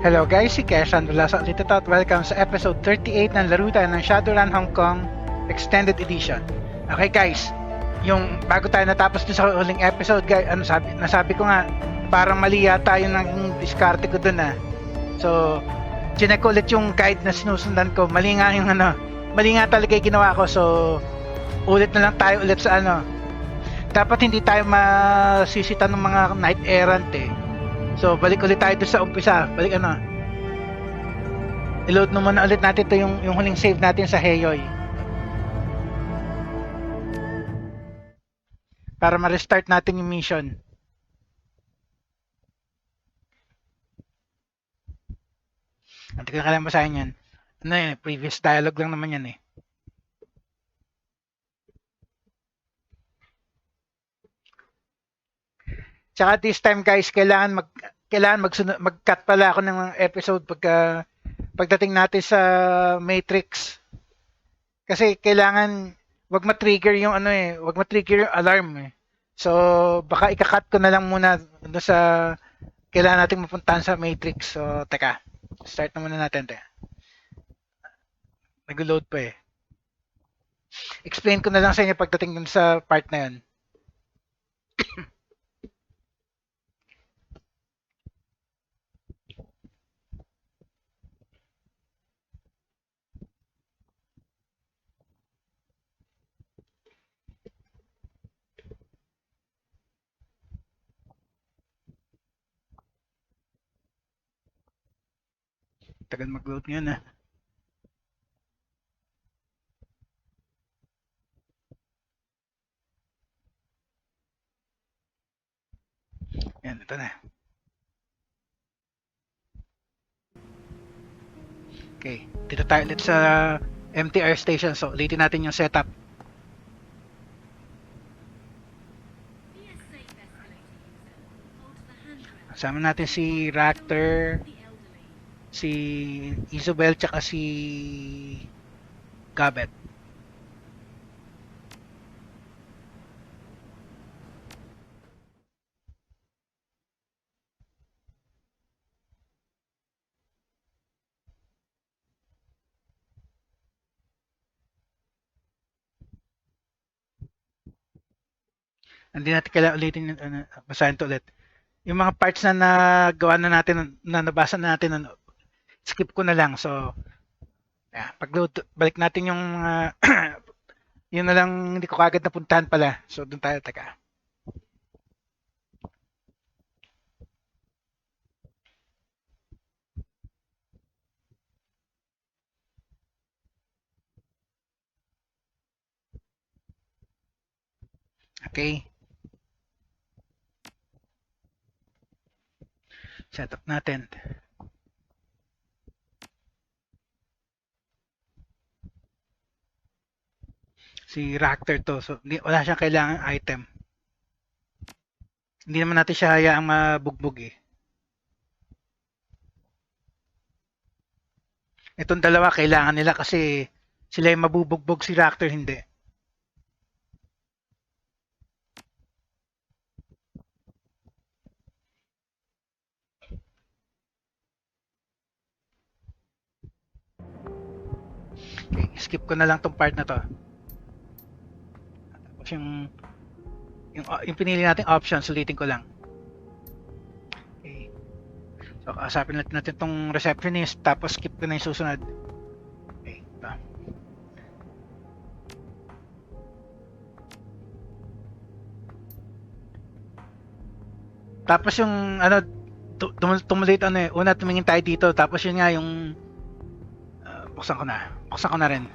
Hello guys, si Keshan mula sa ulit ito at welcome sa episode 38 ng laro tayo ng Shadowrun Hong Kong Extended Edition. Okay guys, yung bago tayo natapos dun sa huling episode guys, nasabi ko nga, parang mali yata yung naging diskarte ko dun ah. So, chinek ko ulit yung guide na sinusundan ko, mali nga talaga yung ginawa ko, so ulit na lang tayo ulit sa dapat hindi tayo masisita ng mga knight errant eh. So, balik ulit tayo doon sa umpisa. I-load naman na ulit natin ito yung huling save natin sa Heyoy. Para ma-restart natin yung mission. Hindi ko na kailangan basahin yan. Previous dialogue lang naman yan eh. Tsaka this time guys, kailangan mag-cut pala ako ng episode pagdating natin sa Matrix. Kasi kailangan wag ma-trigger yung wag ma-trigger yung alarm eh. So baka ika-cut ko na lang muna doon sa kailangan nating mapuntahan sa Matrix. So teka, start na muna natin te. Nag-load pa eh. Explain ko na lang sa inyo pagdating dun sa part na yun. Tagal mag-load ngayon ah. Yan, ito na. Okay, dito tayo ulit sa MTR station. So, ulitin natin yung setup. Kasama natin si Raptor, si Isabel, tsaka si Gabet. Hindi natin kailangan ulitin basahin to ulit. Yung mga parts na nagawa na natin, na nabasa na natin, skip ko na lang. So, pag-load, balik natin yung yun na lang, hindi ko kagad napuntahan pala. So, doon tayo, teka. Okay. Setup natin. Si Raptor to. So, wala siyang kailangang item. Hindi naman natin siya hayaang mabugbog eh. Itong dalawa kailangan nila kasi sila yung mabubugbog, si Raptor hindi. Okay, skip ko na lang tong part na to. Tapos yung pinili nating options, ulitin ko lang. Okay. So, kasapin natin tong receptionist, tapos skip ko na yung susunod. Okay, ito. Tapos yung tumulit una tumingin tayo dito, tapos yun nga yung buksan ko na rin.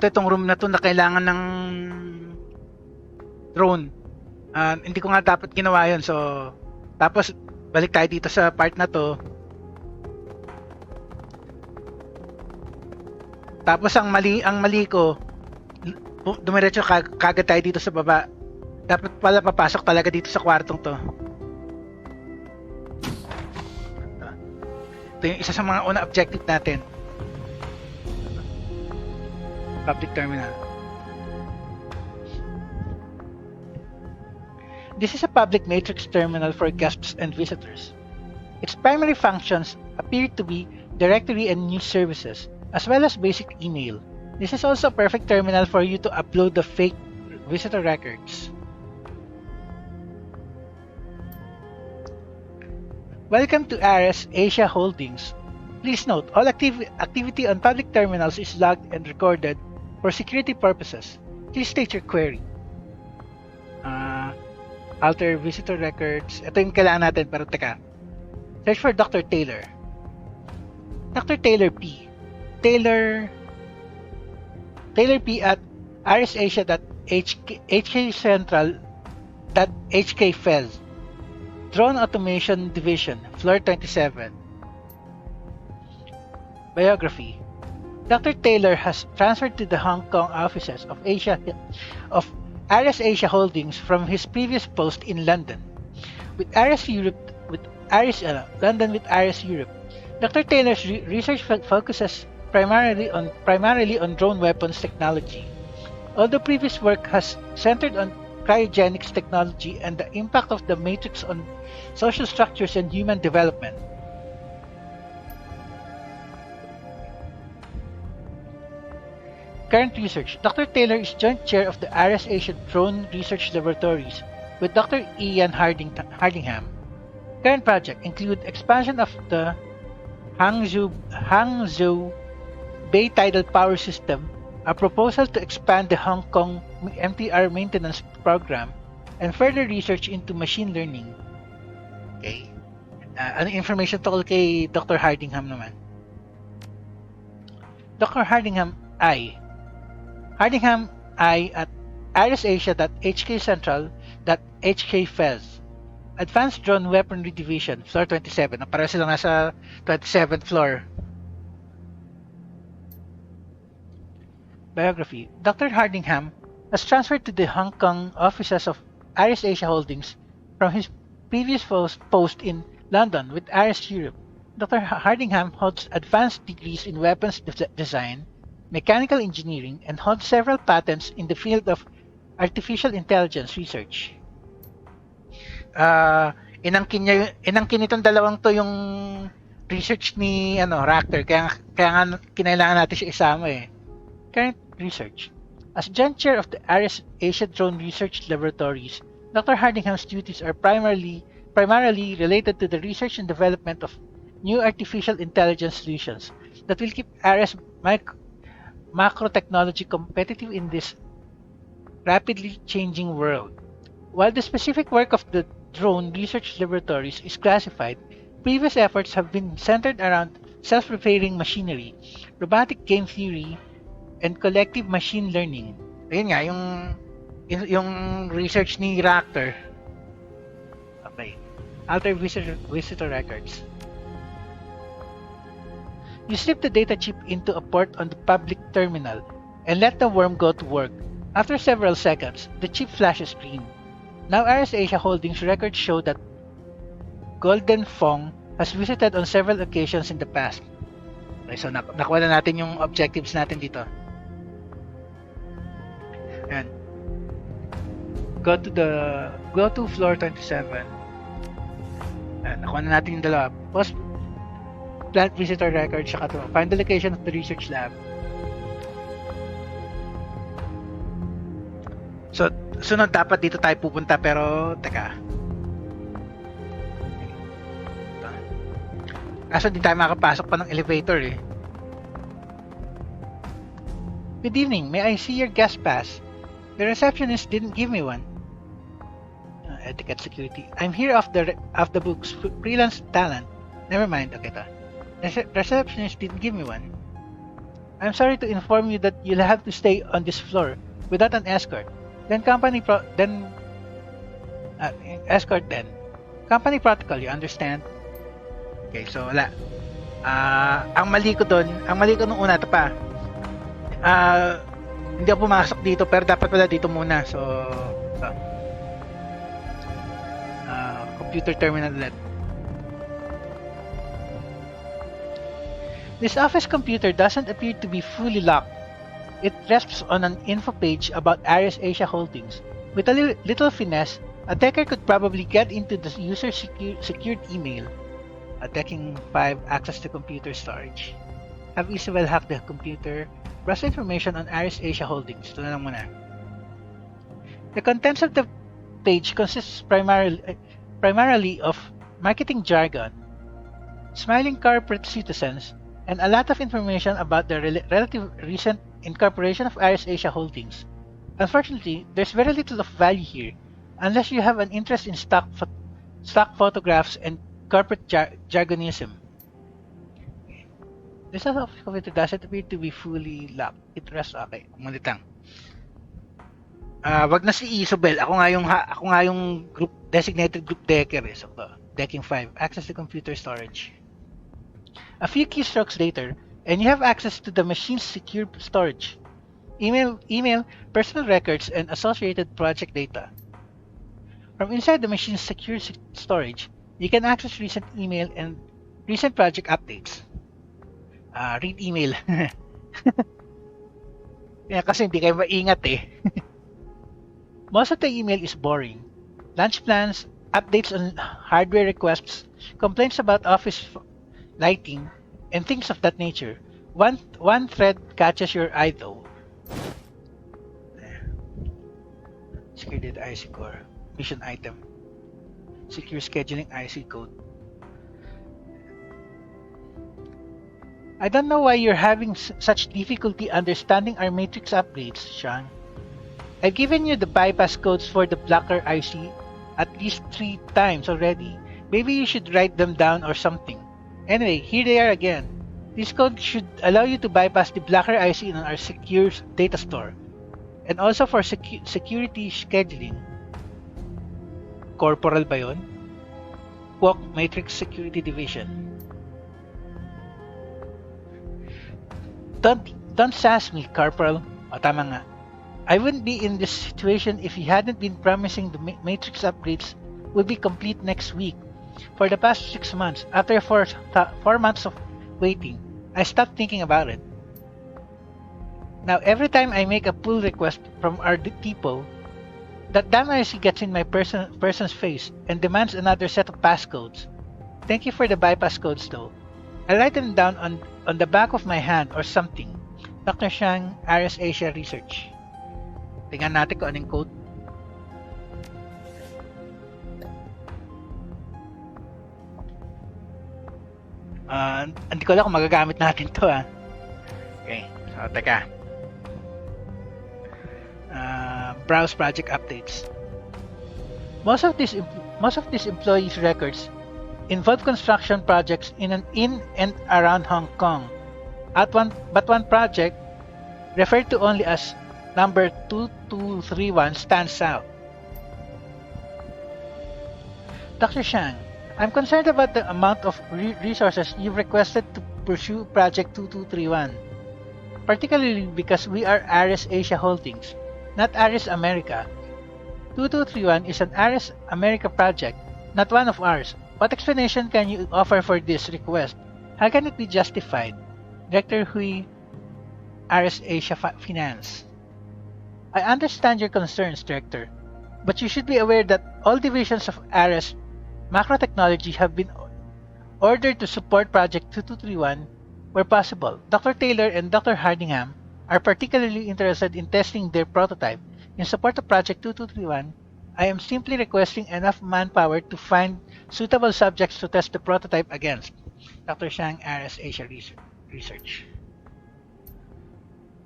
Itong room na to na kailangan ng drone. Hindi ko nga dapat ginawa yun. So, tapos balik tayo dito sa part na to. Tapos ang mali ko, dumiretso kagad tayo dito sa baba. Dapat pala papasok talaga dito sa kwartong to. Ito yung isa sa mga una objective natin. Public terminal. This is a public matrix terminal for guests and visitors. Its primary functions appear to be directory and news services, as well as basic email. This is also a perfect terminal for you to upload the fake visitor records. Welcome to Ares Asia Holdings. Please note, all activity on public terminals is logged and recorded for security purposes. Please state your query. Alter visitor records. Ito yung kailangan natin, pero teka. Search for Dr. Taylor. Dr. Taylor P. Taylor P at rsasia.hkcentral.hkfez. Drone Automation Division, Floor 27. Biography. Dr. Taylor has transferred to the Hong Kong offices of Ares Asia Holdings from his previous post in London with Ares Europe. London with Ares Europe. Dr. Taylor's research focuses primarily on drone weapons technology. Although previous work has centered on cryogenics technology and the impact of the matrix on social structures and human development. Current research. Dr. Taylor is joint chair of the Ares Asia Drone Research Laboratories with Dr. Ian Hardingham. Current project include expansion of the Hangzhou Bay Tidal Power System, a proposal to expand the Hong Kong MTR maintenance program, and further research into machine learning. Okay. Ano information tungkol kay Dr. Hardingham naman? Dr. Hardingham I at rsasia.hkcentral.hkfez. Advanced Drone Weaponry Division, Floor 27. Para silang nasa 27th floor. Biography. Dr. Hardingham has transferred to the Hong Kong offices of Ares Asia Holdings from his previous post in London with Ares Europe. Dr. Hardingham holds advanced degrees in weapons design, mechanical engineering, and holds several patents in the field of artificial intelligence research. Inangkin nitong dalawang to yung research ni Raptor, kaya nga kinailangan natin siya isama eh. Current research. As joint chair of the Ares Asia Drone Research Laboratories, Dr. Hardingham's duties are primarily related to the research and development of new artificial intelligence solutions that will keep Ares macro technology competitive in this rapidly changing world. While the specific work of the drone research laboratories is classified, previous efforts have been centered around self-repairing machinery, robotic game theory, and collective machine learning. Ayun nga, yung research ni Raptor. Okay. Alter visitor records. You slip the data chip into a port on the public terminal and let the worm go to work. After several seconds, the chip flashes green. Now Ares Asia Holdings records show that Golden Fong has visited on several occasions in the past. Okay, so nakuha na natin yung objectives natin dito. Ayan. Go to floor 27. Ayan, nakuha na natin yung dalawa. Post plant visitor record, saka to. Find the location of the research lab. So, sunod dapat dito tayo pupunta, pero teka. Kaso di tayo makapasok pa ng elevator eh. Good evening, may I see your guest pass? The receptionist didn't give me one. Etiquette security. I'm here off the books, freelance talent. Never mind, okay ta. The receptionist didn't give me one. I'm sorry to inform you that you'll have to stay on this floor without an escort. Escort then. Company protocol, you understand? Okay, so wala. Ang mali ko nung una, ito pa. Hindi ako pumasok dito, pero dapat pala dito muna. So, computer terminal ulit. This office computer doesn't appear to be fully locked. It rests on an info page about Ares Asia Holdings. With a little finesse, A hacker could probably get into the user secured email, attacking 5 access to computer storage. Have Isabel hack the computer, browse information on Aris Asia Holdings. Ito na lang muna. The contents of the page consists primarily of marketing jargon, smiling corporate citizens, and a lot of information about the relative recent incorporation of Aris Asia Holdings. Unfortunately, there's very little of value here, unless you have an interest in stock photographs and corporate jargonism. This computer doesn't appear to be fully locked. It rests okay. Umalit lang. Wag na si Isabel. Ako nga yung group designated group decker eh. So, decking 5. Access to computer storage. A few keystrokes later, and you have access to the machine's secure storage. Email, personal records, and associated project data. From inside the machine's secure storage, you can access recent email and recent project updates. Read email. Kaya kasi hindi kayo maingat eh. Most of the email is boring. Launch plans, updates on hardware requests, complaints about office lighting, and things of that nature. One thread catches your eye though. Secure data IC core. Mission item. Secure scheduling IC code. I don't know why you're having such difficulty understanding our matrix upgrades, Sean. I've given you the bypass codes for the blocker IC at least 3 times already. Maybe you should write them down or something. Anyway, here they are again. This code should allow you to bypass the blocker IC on our secure data store. And also for security scheduling. Corporal ba yun? Walk Matrix Security Division. Don't sass me, Corporal. O, tama nga. I wouldn't be in this situation if you hadn't been promising the Matrix upgrades will be complete next week. For the past 6 months, after 4 months of waiting, I stopped thinking about it. Now, every time I make a pull request from our depot, that damn IC gets in my person's face and demands another set of passcodes. Thank you for the bypass codes though. I'll write them down on the back of my hand or something. Dr. Shang, Aris Asia Research. Tingnan natin kung anong code. Hindi ko alam kung magagamit natin to ah. Okay, so teka. Browse project updates. Most of these employees' records involve construction projects in and around Hong Kong. But one project, referred to only as number 2231, stands out. Dr. Shang, I'm concerned about the amount of resources you've requested to pursue Project 2231, particularly because we are Aris Asia Holdings, not Aris America. 2231 is an Aris America project, not one of ours. What explanation can you offer for this request? How can it be justified? Director Hui, Aris Asia Finance. I understand your concerns, Director, but you should be aware that all divisions of Aris Macro Technology have been ordered to support Project 2231 where possible. Dr. Taylor and Dr. Hardingham are particularly interested in testing their prototype. In support of Project 2231, I am simply requesting enough manpower to find suitable subjects to test the prototype against. Dr. Shang, Aris Asia Research.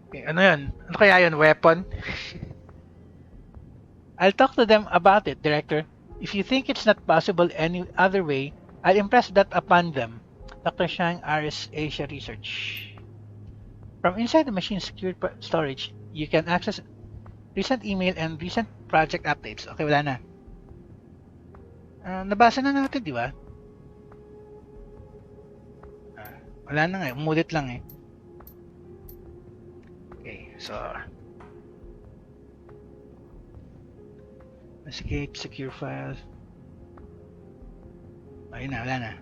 Okay, ano yun? Ano kaya yun? Weapon? I'll talk to them about it, Director. If you think it's not possible any other way, I'll impress that upon them. Dr. Shang, Aris Asia Research. From inside the machine's secured storage, you can access recent email and recent project updates. Okay, wala na. Nabasa na natin, di ba? Wala na nga, umulit lang eh. Okay, so escape, secure files. Ayun na, wala na.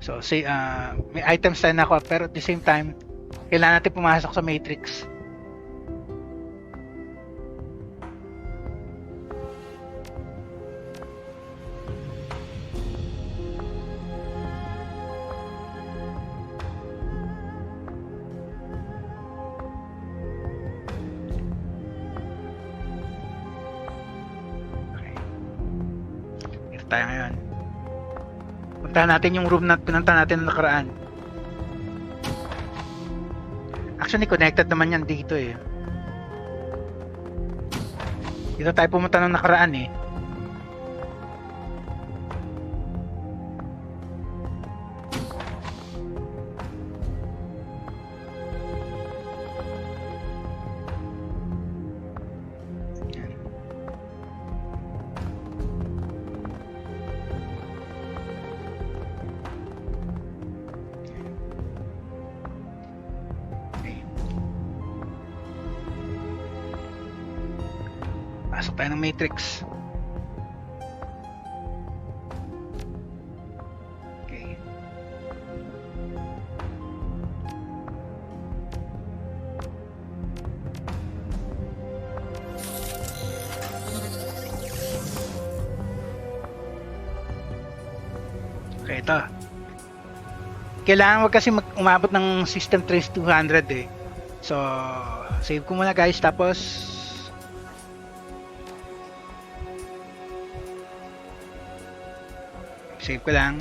So, say, may items tayo na ako, pero at the same time, kailangan natin pumasok sa matrix. tayo ngayon. Puntahan natin yung room na pinunta natin na nakaraan. Actually, connected naman yan dito eh. Dito tayo pumunta ng nakaraan eh. Pasok tayo ng matrix. Okay. Okay, ito. Kailangan wag kasi umabot ng system trace 200 eh. So, save ko muna guys, tapos save ko lang.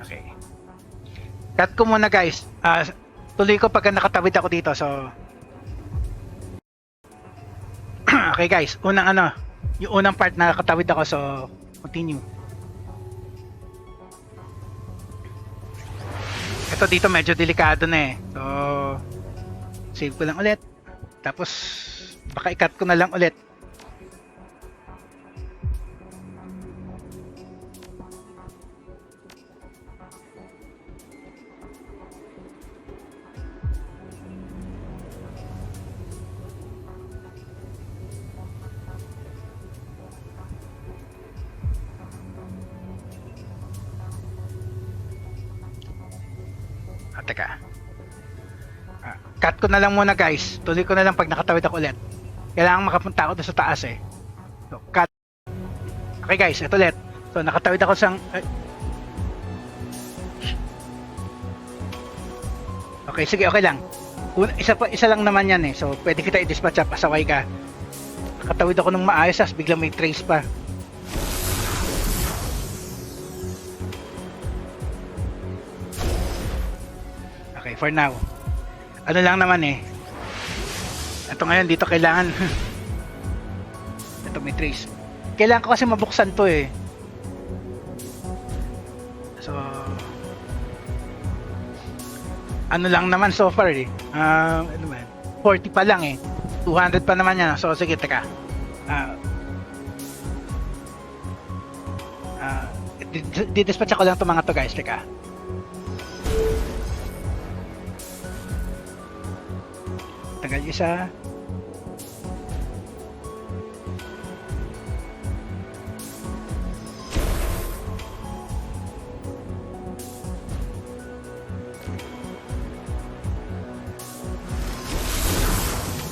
Okay. Cut ko muna guys. Tuloy ko pagka nakatawid ako dito. So okay guys, yung unang part na nakatawid ako, so continue. Ito dito medyo delikado na eh. So save ko lang ulit. Tapos baka i-cut ko na lang ulit. Teka. Cut ko na lang muna guys. Tuloy ko na lang pag nakatawid ako ulit. Kailangan makapunta ako doon sa taas eh. So, cut. Okay guys, ito ulit. So, nakatawid ako sa... Okay, sige, okay lang. Isa lang naman yan eh. So, pwede kita i-dispatch up. Pasaway ka. Nakatawid ako ng maayos, biglang may trace pa. Okay, for now. Ano lang naman eh. Ito ngayon, dito kailangan. Ito may trace. Kailangan ko kasi mabuksan to eh. So, ano lang naman so far eh. Ano man, 40 pa lang eh. 200 pa naman yan. So, sige, teka. Didispatch ako lang itong mga to guys. Teka. Tagal isa.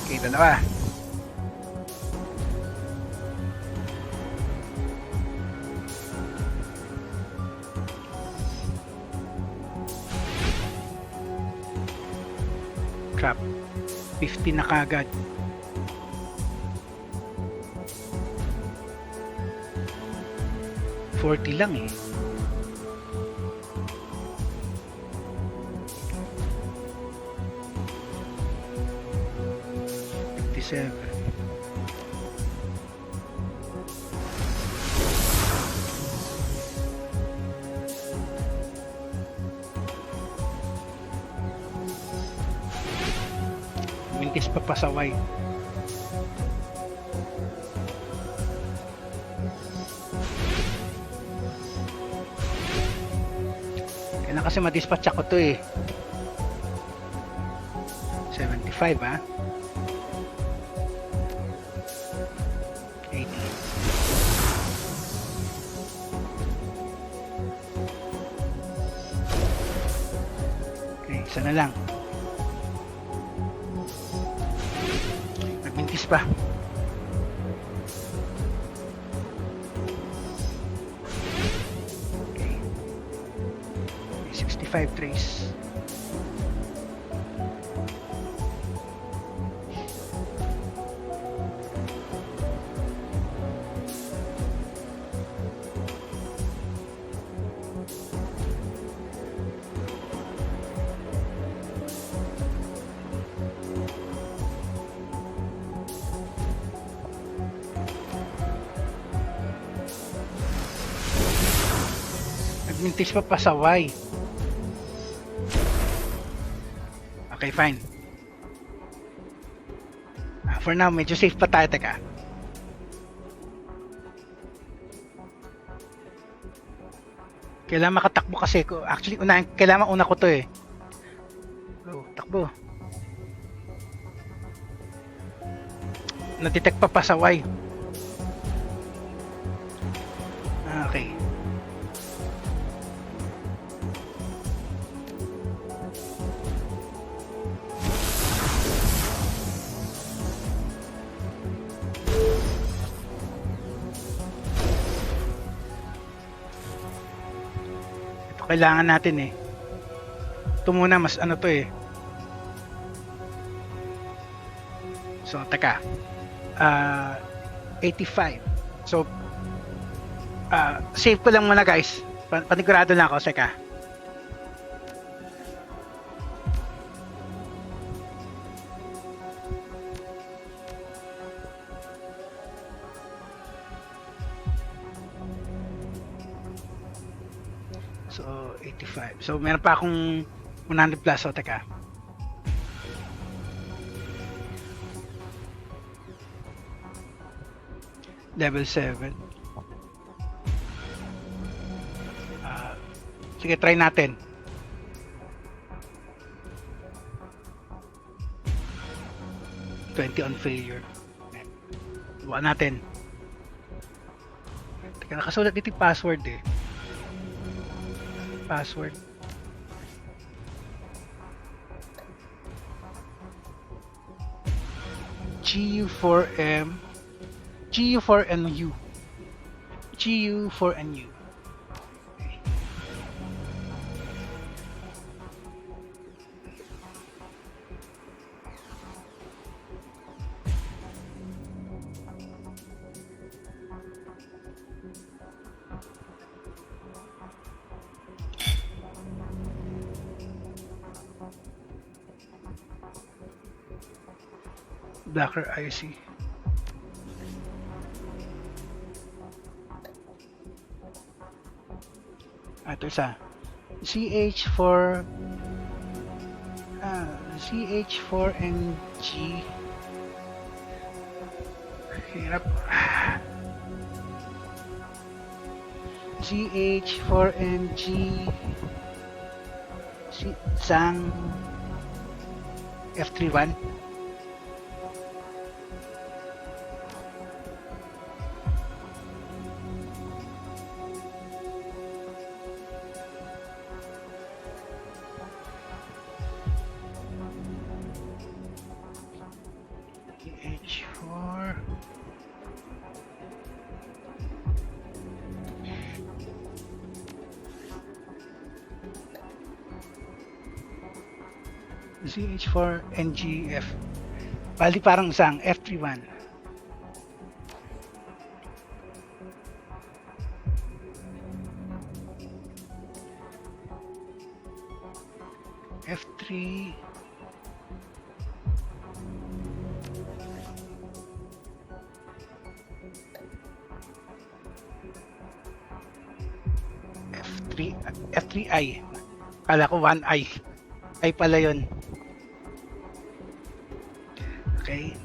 Okay, dalawa. Trap. 50 na kagad. $40 lang eh. $57. Mintis pa pasaway. Kailan kasi ma-dispatch ako to eh. 75 ah. 80. Okay, isa na lang. Nagmintis pa. 5 trays. Nagmintis pa pasaway. Okay, fine. For now, medyo safe pa tayo. Teka. Kailangan makatakbo kasi ko. Actually, kailangan una ko to eh. Oh, takbo. Natitect pa pasaway. Okay. Kailangan natin eh. Ito muna mas ano to eh. So, teka. 85. So, save ko lang muna guys. Panigurado lang ako. Teka. So, 85. So, meron pa akong 100 plus. So, teka. Level 7. Sige, try natin. On failure. Buwan natin. Teka, nakasulat dito yung password eh. Password. GU4M GU4NU GU4NU. Blacker IC. Ito isa. CH4 CH4NG. Hirap. CH4NG Sang F31. CH4 NGF. Bali parang isang F31. F3 F3I. Kala ko 1I. Ay pala yun. Okay.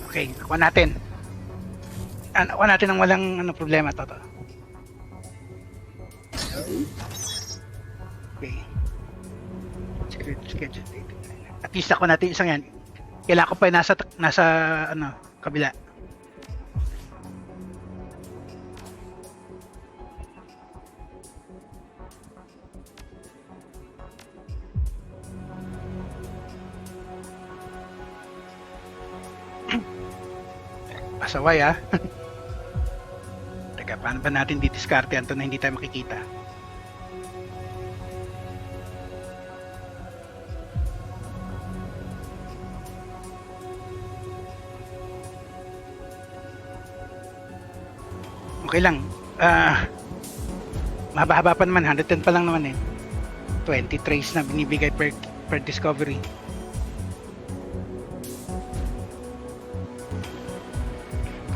Okay, nakuha natin. Nakuha natin ng walang problema to. Okay. Schedule date. At least nakuha natin isang yan. Kailangan ko pa nasa kabila. Pasaway ah. Paano ba natin didiskarte ito na hindi tayo makikita? Okay lang. Mahaba-haba pa naman. 110 pa lang naman eh. 20 trays na binibigay per discovery.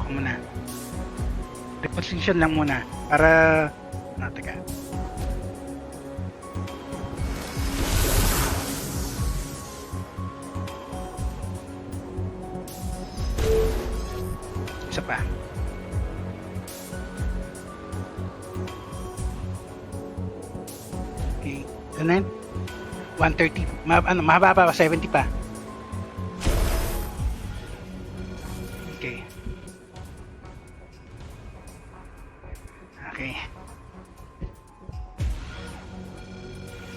Ako muna. Reposition lang muna. Para... teka. Isa pa. Okay. Ano yun? 130. Mahaba pa. 70 pa. Okay. Okay.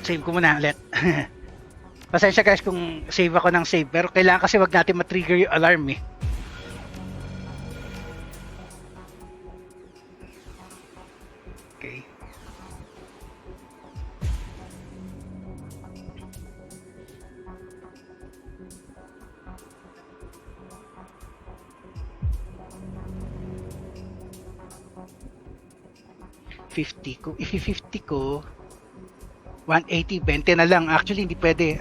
Save ko muna ulit. Pasensya guys kung save ako ng save. Pero kailangan kasi wag natin matrigger yung alarm eh. Okay. Ko, if 50 ko 180, 20 na lang. Actually hindi pwede.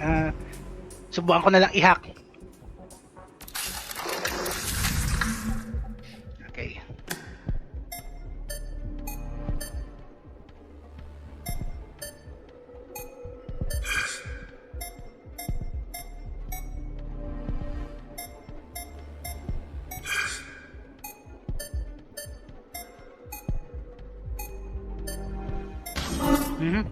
Subukan ko na lang i-hack. Okay. Mm-hmm.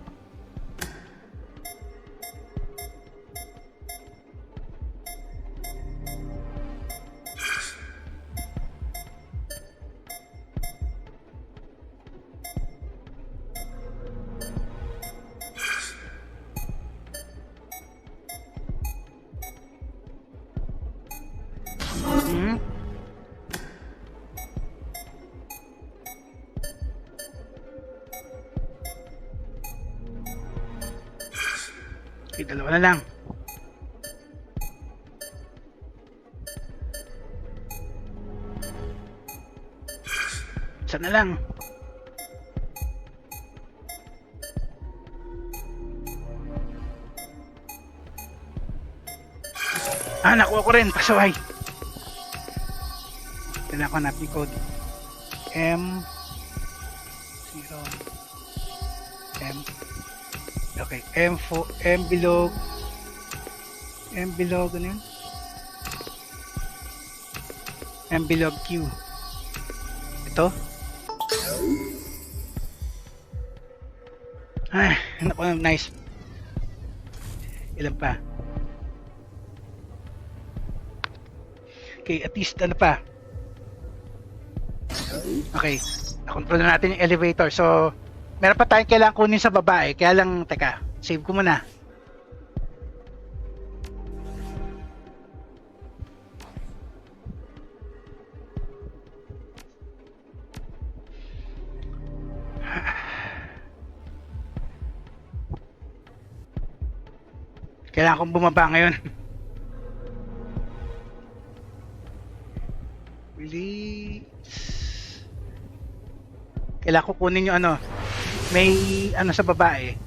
Mm-hmm. Okay, dalawa na lang. Isa na lang. Nakuha ko rin. Pasaway. Kailangan ko hanapin yung code. M0 M. Okay, M4 M bilog ano yun? M bilog Q. Ito. Naku, nice. Ilan pa? Okay, at least ano pa? Okay, nakontrol na natin yung elevator. So, meron pa tayong kailangan kunin sa baba eh. Kaya lang, teka, save ko muna. Kailangan kong bumaba ngayon. Release. Kailangan ko kunin yung ano. May ano sa baba eh.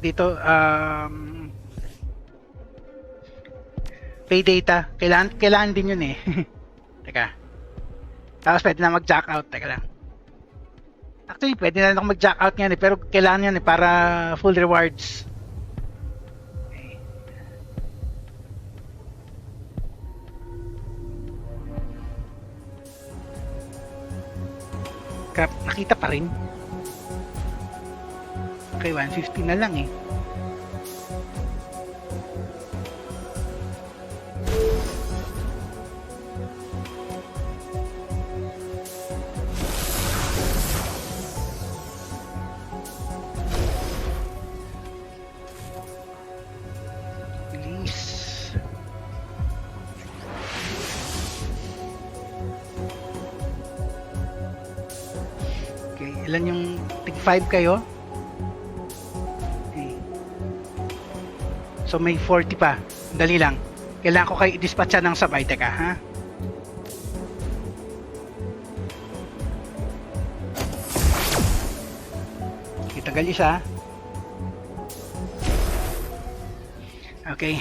Dito, pay data. Kailangan din yun eh. Teka. Tapos pwede na mag-jack out. Teka lang. Actually, pwede na lang mag-jack out yan eh. Pero kailangan yan eh para full rewards. Crap, nakita pa rin. Okay, 150 na lang eh. Please. Ilan yung tig 5 kayo? Okay. So may 40 pa. Dali lang. Kailangan ko kayo i-dispatcha ng sabay. Teka, ha? Tagal isa. Okay.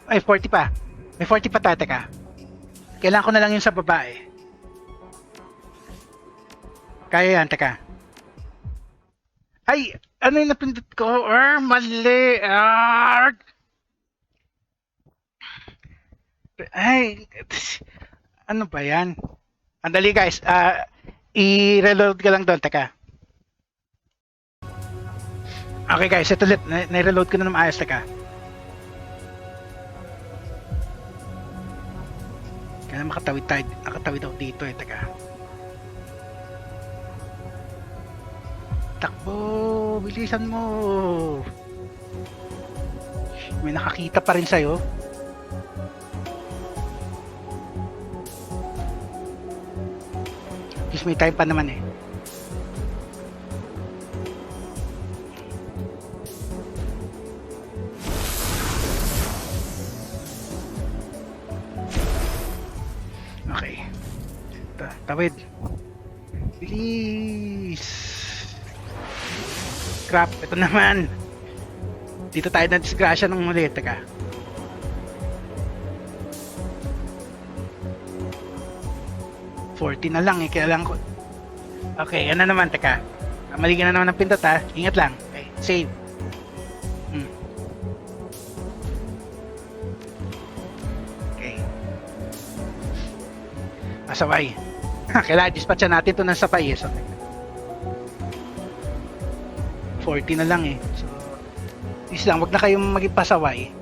Ay, 40 pa. May 40 pa teka. Kailangan ko na lang yun sa babae. Kaya yan, teka. Ay, ano yung napindot ko? Mali. Ay, ano ba yan? Andali guys, i-reload ka lang doon, teka. Okay guys, ito ulit, na-reload ko na ng ayos, teka. Kaya makatawid ako dito teka. Takbo, bilisan mo. May nakakita pa rin sa'yo. Just may time pa naman eh. Okay. Tawid. Bilis. Crap, ito naman. Dito tayo na disgrasya ng muli. Teka. $40 na lang eh, kailangan ko. Okay, ano naman, teka. Mali ka na naman ng pindot ha. Ingat lang. Okay, save. Okay. Masabay. Kailangan dispatcha natin to ng sabay eh. So, 40 na lang eh. So, is lang, wag na kayong maging pasaway.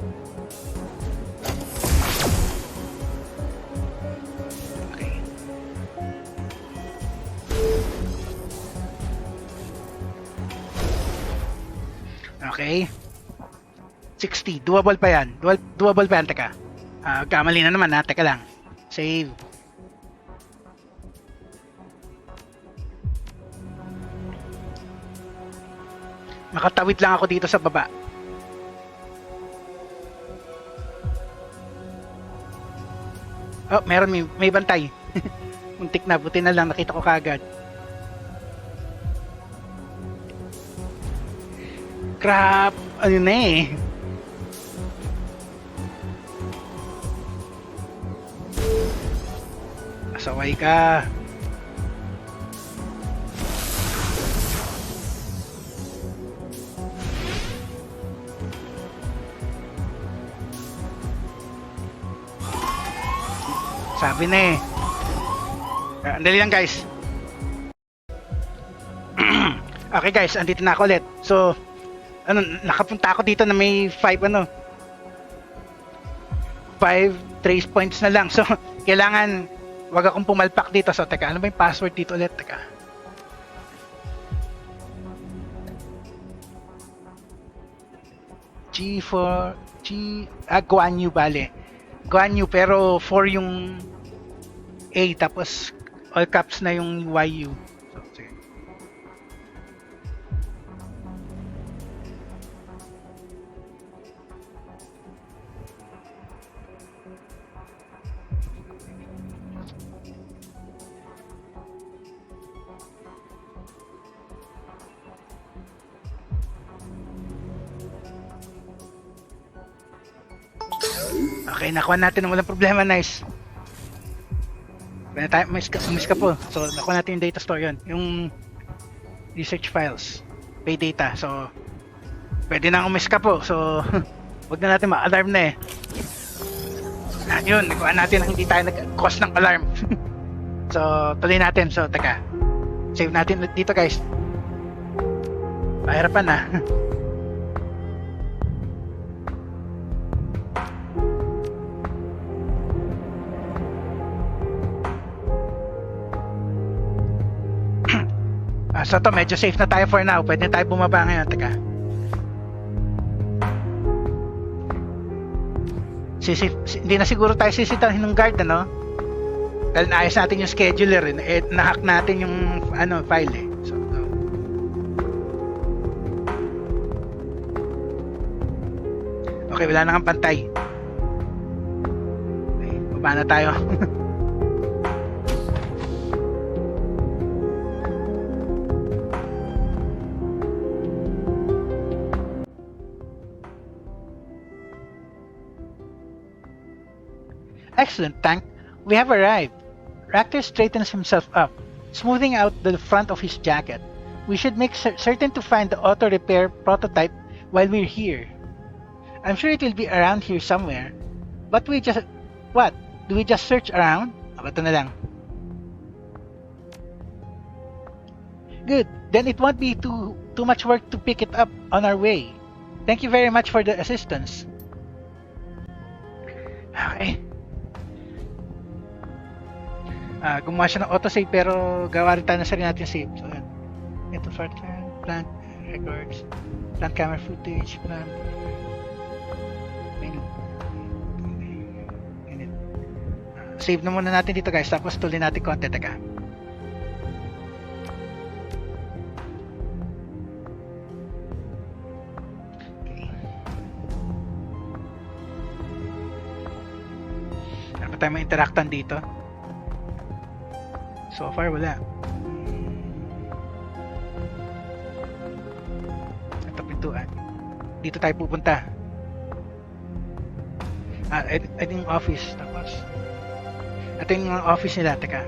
Okay. 60. Doable pa yan. Doable pa yan. Teka. Kamali na naman ha. Teka lang. Save. Makatawid lang ako dito sa baba. Oh, meron may bantay. Muntik na. Buti na lang. Nakita ko kaagad. Crap! Ano na eh? Asaway ka. Sabi na eh. Andali lang guys. Okay guys, andito na ako ulit. So, nakapunta ako dito na may 5 trace points na lang. So, kailangan wag akong pumalpak dito. So, teka, ano ba yung password dito ulit? Teka. Guan Yu bale. Guan Yu, pero 4 yung A, tapos all caps na yung YU. So, sige. Okay, nakuha natin ng walang problema, nice. Pwede tayo, miss ka po. So, nakuha natin yung data store yun. Yung research files. Pay data. So, pwede na umis ka po. So, wag na natin ma-alarm na eh. Yun, nakuha natin ang hindi tayo nag-cause ng alarm. So, tuloy natin. So, teka. Save natin dito guys. Pahirapan na. So to, medyo safe na tayo for now. Pwede na tayo bumaba ngayon. Teka. Hindi na siguro tayo sisitahin ng guard, ano? Dahil naayos natin yung scheduler, nahack natin yung file eh. So, okay, wala na kang pantay. Okay, baba na tayo. Excellent, Tank. We have arrived. Ractor straightens himself up, smoothing out the front of his jacket. We should make certain to find the auto repair prototype while we're here. I'm sure it will be around here somewhere. But what? Do we just search around? Ito na lang. Good. Then it won't be too much work to pick it up on our way. Thank you very much for the assistance. Okay. Gumawa siya ng autosave pero gawa rin tayo na sarili natin save. So, ito for plant records, plant camera footage, plant save na muna natin dito guys, tapos tuloy natin konti. Teka. Okay. Ano pa tayo ma-interactan dito? So far, wala. Ito pintuan. Dito tayo pupunta. Ito yung office. Tapos, ito yung office nila. Teka.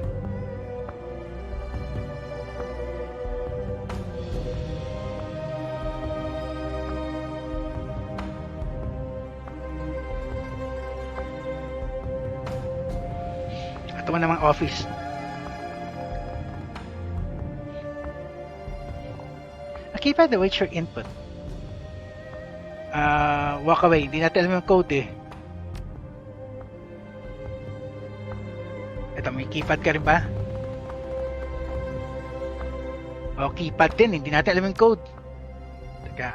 Ito mo namang office. Keypad awaits your input. Walk away. Hindi natin alam yung code eh. Ito, may keypad ka rin ba? O, keypad din. Hindi natin alam yung code. Teka,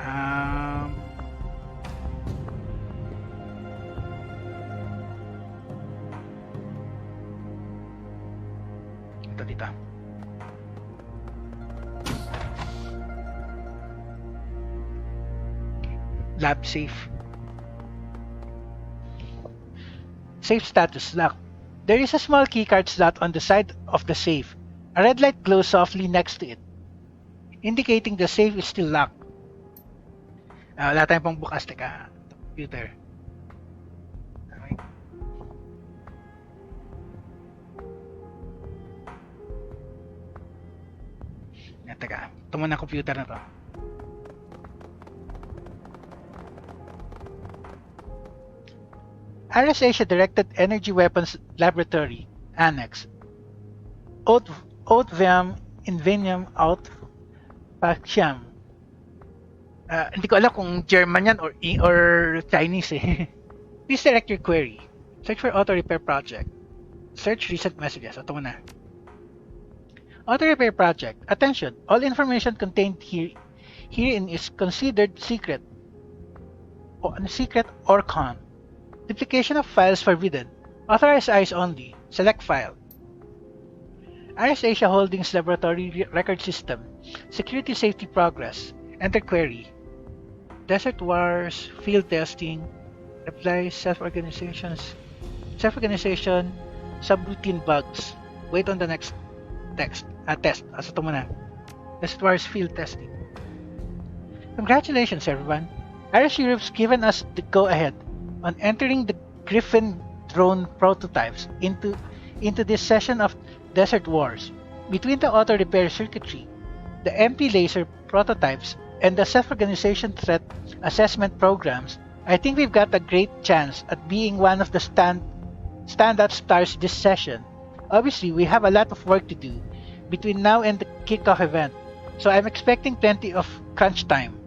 ito dito. Lab safe. Safe status locked. There is a small keycard slot on the side of the safe. A red light glows softly next to it, indicating the safe is still locked. Wala tayong pang bukas. Teka, computer. Okay. Teka, ito muna computer na to. Ares Asia Directed Energy Weapons Laboratory, Annex. Oatvium Invenium Out Paxiam. Hindi ko alam kung German yan or Chinese eh. Please direct your query. Search for auto repair project. Search recent messages. Ito muna. Auto repair project. Attention! All information contained herein is considered secret or con. Duplication of files forbidden. Authorized eyes only. Select file. Ares Asia Holdings Laboratory Record System. Security Safety Progress. Enter query. Desert Wars. Field Testing. Reply. Self-organization. Subroutine bugs. Wait on the next test. Asa ito muna. Desert Wars Field Testing. Congratulations everyone. Ares Europe's given us the go-ahead on entering the Griffin drone prototypes into this session of Desert Wars. Between the auto repair circuitry, the MP laser prototypes, and the self-organization threat assessment programs, I think we've got a great chance at being one of the standout stars this session. Obviously, we have a lot of work to do between now and the kickoff event, so I'm expecting plenty of crunch time.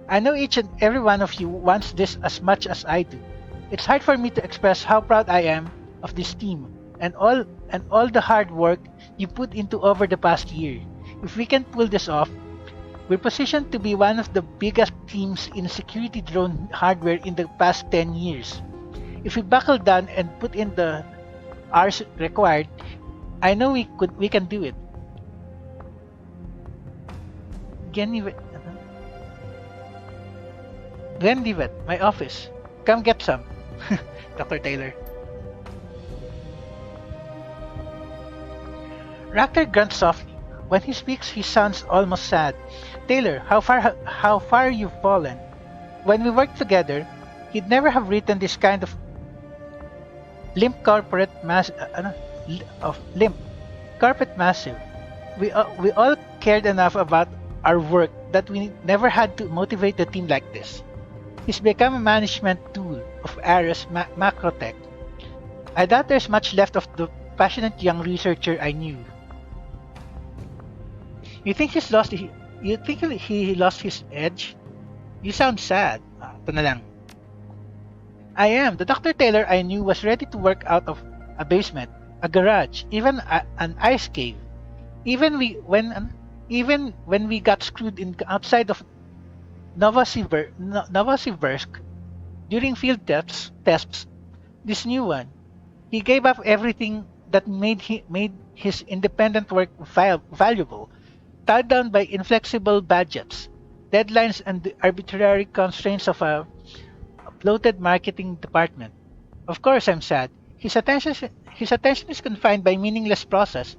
I know each and every one of you wants this as much as I do. It's hard for me to express how proud I am of this team and all the hard work you put into over the past year. If we can pull this off, we're positioned to be one of the biggest teams in security drone hardware in the past 10 years. If we buckle down and put in the hours required, I know we can do it. Genivet, Glenlivet, my office. Come get some. Dr. Taylor. Ractor grunts softly. When he speaks, he sounds almost sad. Taylor, how far you've fallen. When we worked together, he'd never have written this kind of limp corporate limp corporate massive. We all cared enough about our work that we never had to motivate the team like this. He's become a management tool of Ares Macrotech. I doubt there's much left of the passionate young researcher I knew. You think he's lost? You think he lost his edge? You sound sad. Ito na lang. I am. The Dr. Taylor I knew was ready to work out of a basement, a garage, even an ice cave. Even when we got screwed in outside of Novosibirsk during field tests, this new one, he gave up everything that made his independent work valuable, tied down by inflexible budgets, deadlines, and the arbitrary constraints of a bloated marketing department. Of course, I'm sad. His attention is confined by meaningless process,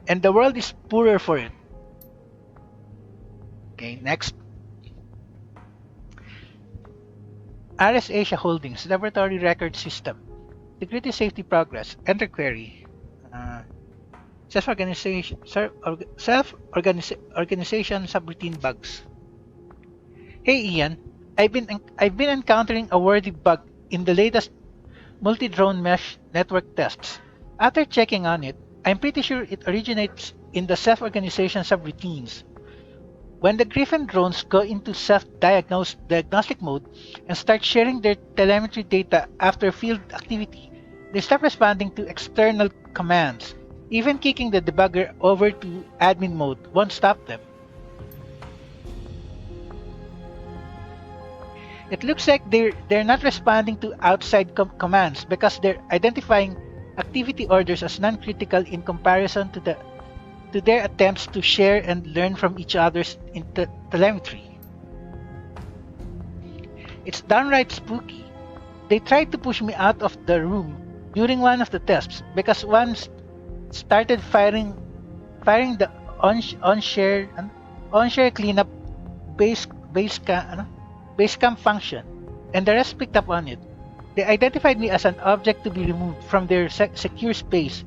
and the world is poorer for it. Okay, next. Ares Asia Holdings Laboratory Record System. Security Safety Progress. Enter query. Self-organization subroutine bugs. Hey Ian, I've been encountering a worthy bug in the latest multi-drone mesh network tests. After checking on it, I'm pretty sure it originates in the self-organization subroutines. When the Griffin drones go into diagnostic mode and start sharing their telemetry data after field activity, they start responding to external commands. Even kicking the debugger over to admin mode won't stop them. It looks like they're not responding to outside commands because they're identifying activity orders as non-critical in comparison to their attempts to share and learn from each other's telemetry. It's downright spooky. They tried to push me out of the room during one of the tests because one started firing the on-share cleanup basecamp function, and the rest picked up on it. They identified me as an object to be removed from their secure space,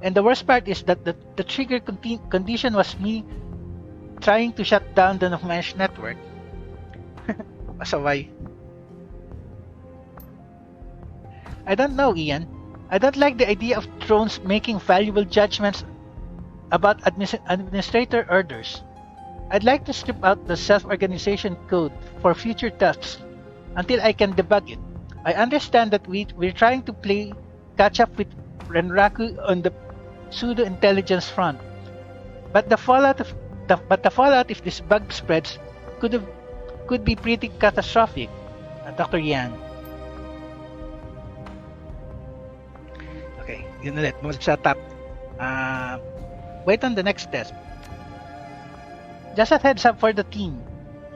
and the worst part is that the trigger condition was me trying to shut down the mesh network. Pasaway. I don't know, Ian. I don't like the idea of drones making valuable judgments about administrator orders. I'd like to strip out the self-organization code for future tests until I can debug it. I understand that we're trying to play catch up with Renraku on the pseudo-intelligence front, but the fallout if this bug spreads could be pretty catastrophic. Dr. Yan. Okay, yun ulit. Mula sa top. Wait on the next test. Just a heads up for the team.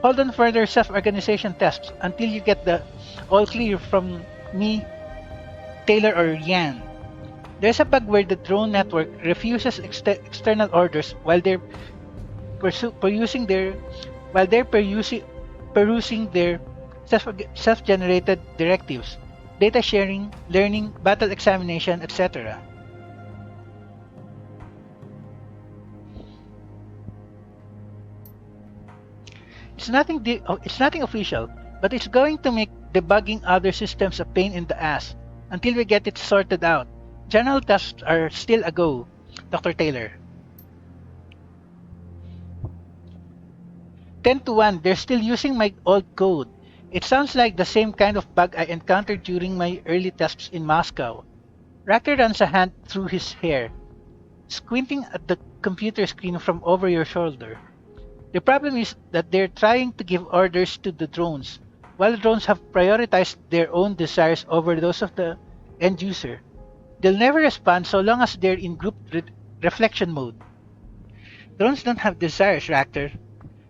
Hold on further self-organization tests until you get the all clear from me, Taylor, or Yan. There's a bug where the drone network refuses external orders while they're perusing their self-generated directives, data sharing, learning, battle examination, etc. It's nothing official, but it's going to make debugging other systems a pain in the ass until we get it sorted out. General tests are still a go, Dr. Taylor. 10-1, they're still using my old code. It sounds like the same kind of bug I encountered during my early tests in Moscow. Ractor runs a hand through his hair, squinting at the computer screen from over your shoulder. The problem is that they're trying to give orders to the drones, while the drones have prioritized their own desires over those of the end user. They'll never respond so long as they're in group reflection mode. Drones don't have desires, Ractor.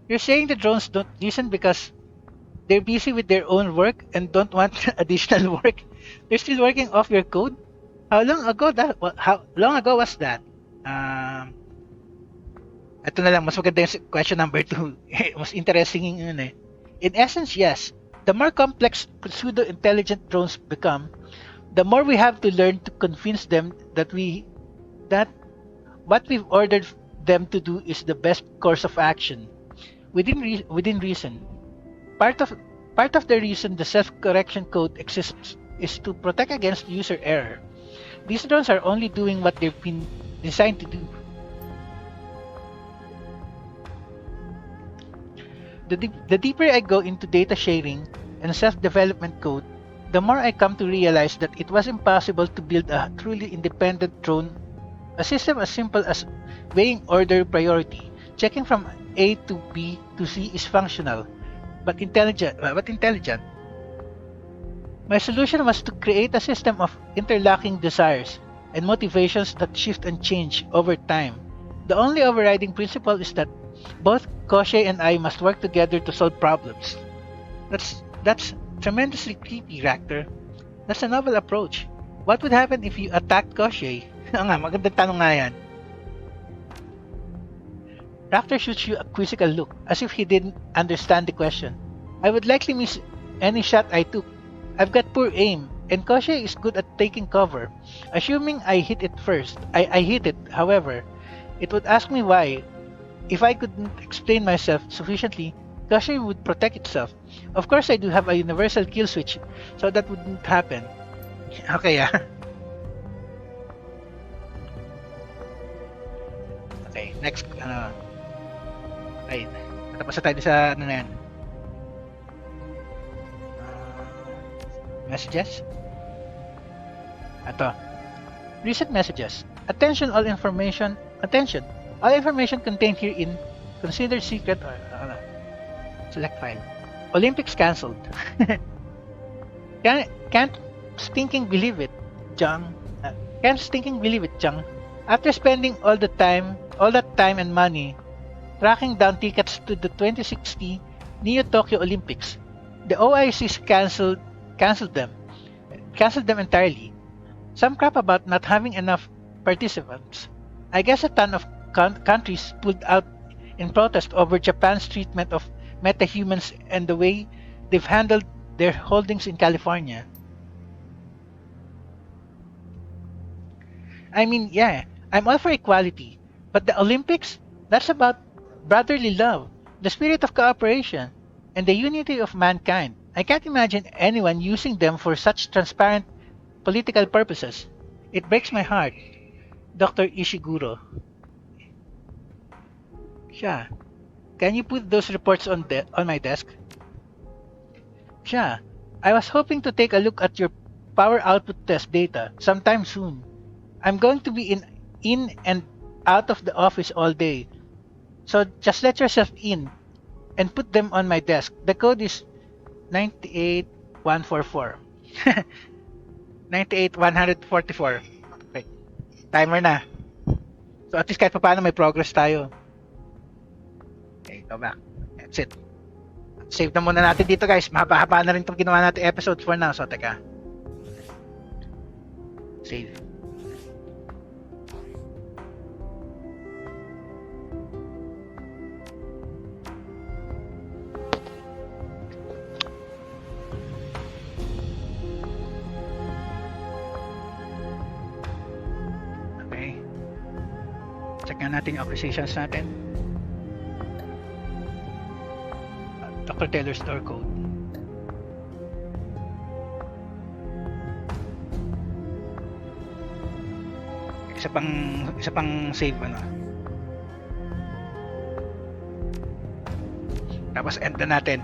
You're saying the drones don't listen because they're busy with their own work and don't want additional work? They're still working off your code? How long ago was that? Um, ito na lang, mas maganda yung question number 2. Mas interesting yung yun eh. In essence, yes. The more complex pseudo-intelligent drones become, the more we have to learn to convince them that what we've ordered them to do is the best course of action within reason. Part of the reason the self-correction code exists is to protect against user error. These drones are only doing what they've been designed to do. The deeper I go into data sharing and self-development code, the more I come to realize that it was impossible to build a truly independent drone. A system as simple as weighing order priority, checking from A to B to C is functional, but intelligent. My solution was to create a system of interlocking desires and motivations that shift and change over time. The only overriding principle is that both Koshei and I must work together to solve problems. That's tremendously creepy, Ractor. That's a novel approach. What would happen if you attacked Koshei? Nga, magandang tanong nga yan. Ractor shoots you a quizzical look, as if he didn't understand the question. I would likely miss any shot I took. I've got poor aim, and Koshei is good at taking cover. Assuming I hit it first, I hit it, however, it would ask me why. If I couldn't explain myself sufficiently, Koshei would protect itself. Of course, I do have a universal kill switch, so that wouldn't happen. Okay, Okay, next, okay, natapos na tayo sa, na yan. Messages? Ito. Recent messages. Attention, all information contained herein considered secret or select file. Olympics cancelled. Can't stinking believe it, Jung. Can't stinking believe it, Jung. After spending all that time and money tracking down tickets to the 2060 Neo Tokyo Olympics, the OICs canceled them entirely. Some crap about not having enough participants. I guess a ton of countries pulled out in protest over Japan's treatment of metahumans and the way they've handled their holdings in California. I mean, yeah, I'm all for equality, but the Olympics? That's about brotherly love, the spirit of cooperation, and the unity of mankind. I can't imagine anyone using them for such transparent political purposes. It breaks my heart. Dr. Ishiguro. Sha, can you put those reports on my desk? Sha, I was hoping to take a look at your power output test data sometime soon. I'm going to be in and out of the office all day, so just let yourself in and put them on my desk. The code is 98144. 98144. Okay. Timer na. So at least kahit pa paano may progress tayo. Okay, go back. That's it. Save na muna natin dito, guys. Mahaba-haba na rin itong ginawa natin episodes for now. So teka. Save. Check nga natin yung acquisitions natin. Dr. Taylor's door code. Isa pang save ano. Tapos end na natin.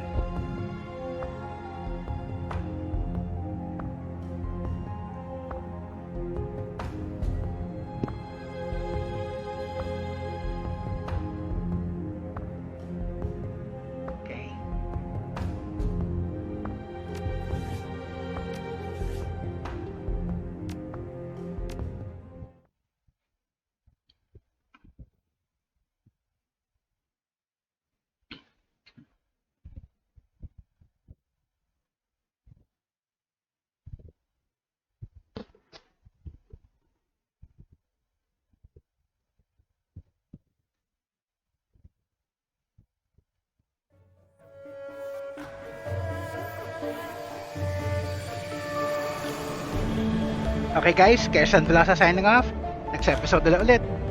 Okay guys, Kesan Blasa signing off. Next episode na lang ulit.